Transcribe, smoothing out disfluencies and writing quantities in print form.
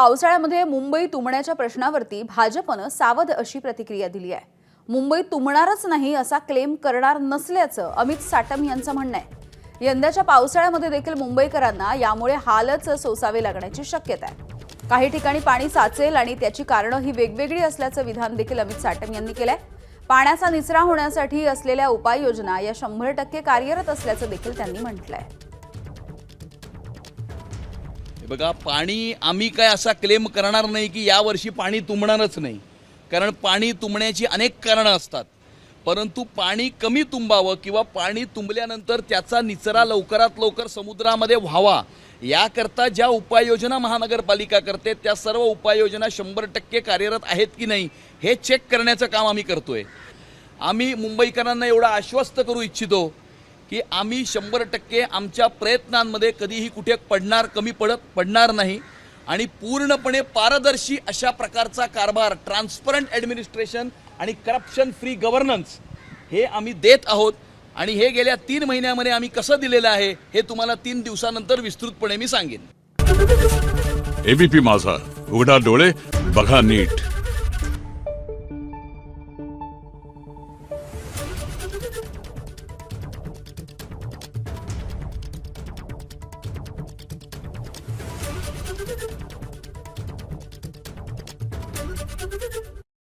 पावसाळ्यामध्ये मुंबई तुंबण्याच्या प्रश्नावरती भाजपनं सावध अशी प्रतिक्रिया दिली आहे। मुंबई तुंबणारच नाही असा क्लेम करणार नसल्याचं अमित साटम यांचं म्हणणं आहे। यंदाच्या पावसाळ्यामध्ये देखील मुंबईकरांना यामुळे हालच सोसावे लागण्याची शक्यता आहे। काही ठिकाणी पाणी साचेल आणि त्याची कारणं ही वेगवेगळी असल्याचं विधान देखील अमित साटम यांनी केलंय। पाण्याचा निचरा होण्यासाठी असलेल्या उपाययोजना या 100% कार्यरत असल्याचं देखील त्यांनी म्हटलंय। बघा, पाणी आम्ही काय असा क्लेम करणार नाही की यावर्षी पाणी तुंबणारच नाही, कारण पाणी तुंबण्याची अनेक कारणं असतात। परंतु पाणी कमी तुंबावं किंवा पाणी तुंबल्यानंतर त्याचा निचरा लवकरात लवकर समुद्रामध्ये व्हावा याकरता ज्या उपाययोजना महानगरपालिका करते त्या सर्व उपाययोजना 100% कार्यरत आहेत की नाही हे चेक करण्याचं काम आम्ही करतोय। आम्ही मुंबईकरांना एवढं आश्वस्त करू इच्छितो की आम्ही 100% आमच्या प्रयत्नांमध्ये कधीही कुठे कमी पडणार नाही आणि पूर्णपणे पारदर्शी अशा प्रकारचा कारभार, ट्रान्सपरंट ॲडमिनिस्ट्रेशन आणि करप्शन फ्री गव्हर्नन्स हे आम्ही देत आहोत। आणि हे गेल्या 3 महिन्यामध्ये आम्ही कसं दिलेलं आहे हे तुम्हाला 3 दिवसानंतर विस्तृतपणे मी सांगेन। एबीपी माझा, उघडा डोळे बघा नीट।